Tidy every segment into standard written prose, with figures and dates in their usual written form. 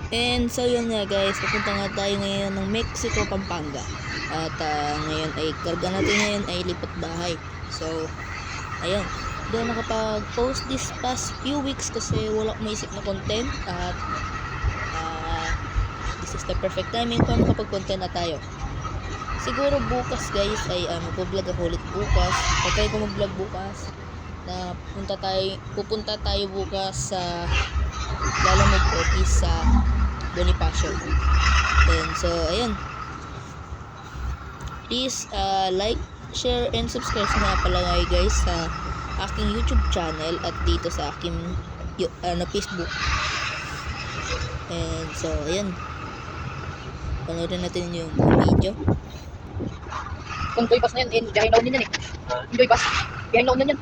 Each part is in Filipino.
And so yun nga guys, papunta nga tayo ngayon ng Mexico, Pampanga. At ngayon ay karga natin ngayon ay lipat bahay. So ayun, doon nakapag-post this past few weeks kasi wala akong maisip na content. At this is the perfect timing para makapag-content na tayo. Siguro bukas guys ay mag-vlog ako ulit bukas. Patay ko mag-vlog bukas na pupunta tayo bukas sa Lalamog office sa Bonifacio. And so ayun, please like, share, and subscribe nga pala guys sa aking YouTube channel at dito sa aking Facebook. And so ayun, panoorin natin yung video. Kung Joy Pass na yan, biyahin na yan eh. Joy Pass, biyahin na yan.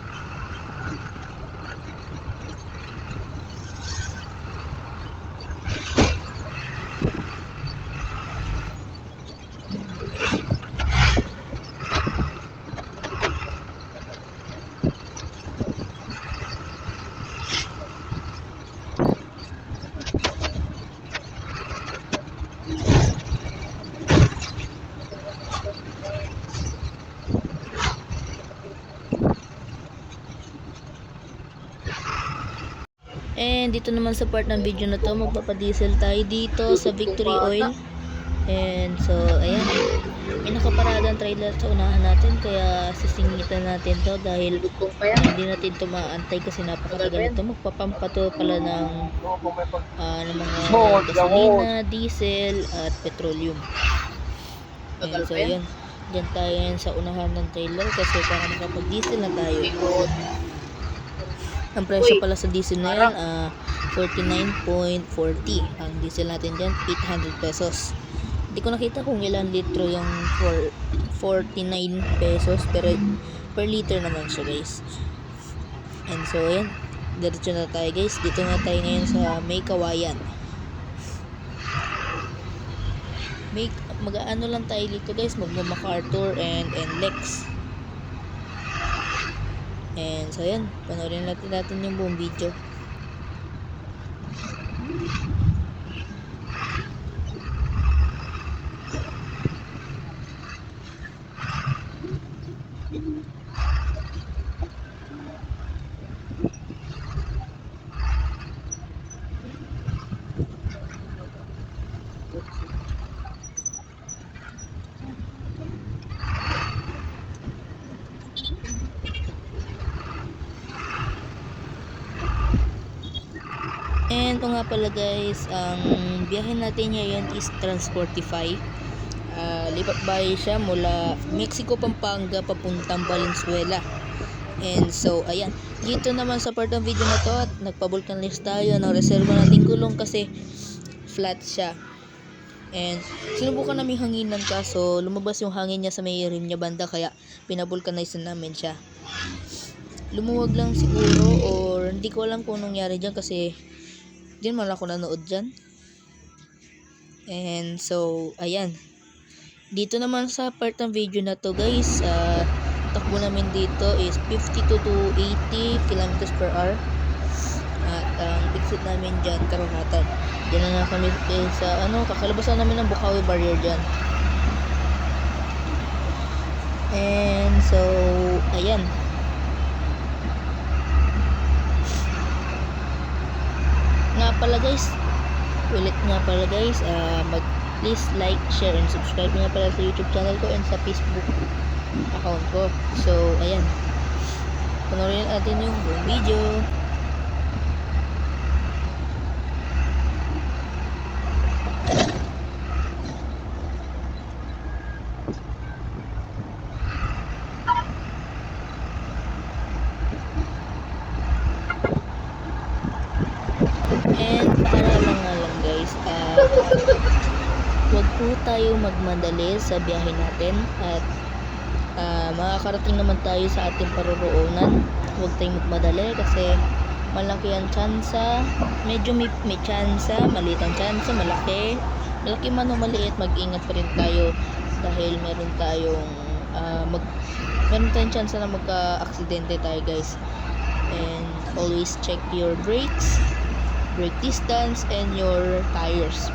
And dito naman sa part ng video na to, magpapadiesel tayo dito sa Victory Oil. And so ayan, may nakaparada ang trailer sa unahan natin, kaya sisingitan natin to dahil hindi natin to maantay kasi napakatagal nito. Magpapampa to pala ng mga gasolina, diesel at petroleum. And so yun, dyan tayo yan sa unahan ng trailer kasi para makapag-diesel na tayo. Ang presyo pala sa diesel na yan, 49.40. Ang diesel natin dyan, 800 pesos. Hindi ko nakita kung ilan litro yung 49 pesos, pero per liter naman siya guys. And so yan, diretso na tayo guys. Dito na tayo ngayon sa May Kawayan. Mag-ano lang tayo dito guys, mag-MacArthur and Lex. And so yan, panoorin natin yung buong video. And ito nga pala guys, ang biyahe natin ngayon is Transportify. Lipat bahay siya mula Mexico, Pampanga papuntang Valenzuela. And so ayan, dito naman sa part ng video na to at nagpa-vulcanize tayo ng reserva nating gulong kasi flat siya. And sinubukan namin hanginan kaso lumabas yung hangin niya sa may rim niya banda, kaya pinabulkanize na namin siya. Lumuwag lang siguro or hindi ko alam kung nangyari dyan kasi din man ako nanood dyan. And so ayan, dito naman sa part ng video na to guys, takbo namin dito is 52 to 80 kilometers per hour. At ang exit namin dyan, Karahatan. Diyan na nga kami sa kakalabasan namin ng Bukawi barrier dyan. And so ayan, please like, share, and subscribe nga pala sa YouTube channel ko and sa Facebook account ko. So ayan, panoorin natin yung buong video. And para lang guys, wag po tayo magmadali sa biyahe natin at makakarating naman tayo sa ating paroroonan. Huwag tayong magmadali kasi malaki ang tsansa, medyo may tsansa, maliit ang tsansa, malaki man o maliit, mag-ingat pa rin tayo dahil meron tayong tsansa na magka-aksidente tayo guys. And always check your brakes brake distance, and your tires.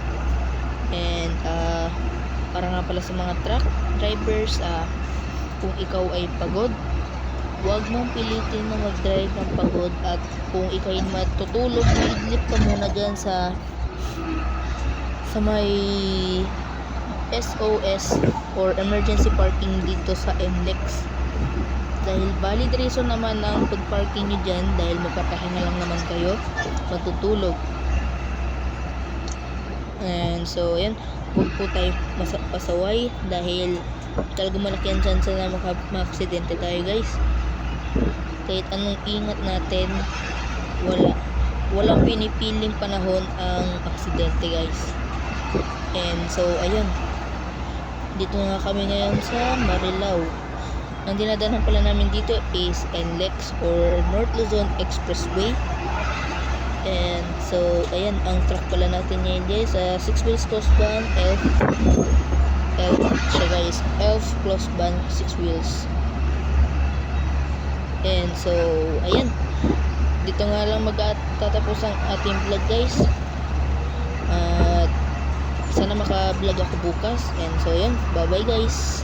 And para nga pala sa mga truck drivers, kung ikaw ay pagod, huwag mong pilitin na mag-drive ng pagod. At kung ikaw ay matutulog, maidlip ka muna dyan sa may SOS or emergency parking dito sa NLEX. Dahil valid reason naman ang pag-parking nyo dyan, dahil magpapahinga lang naman kayo, matutulog. And so yan, huwag po tayo pasaway dahil talagang malaki ang chance na maka-aksidente tayo, guys. Kahit anong ingat natin, walang pinipiling panahon ang aksidente, guys. And so ayun, dito nga kami ngayon sa Marilao. Ang dinadaanan pala namin dito is NLEX or North Luzon Expressway. And so ayan, ang truck pala natin ngayon, guys, 6 wheels close van, elf siya, guys, elf close van 6 wheels. And so ayan, dito nga lang magtatapos ang ating vlog, guys. At sana maka-vlog ako bukas. And so yun, bye bye, guys.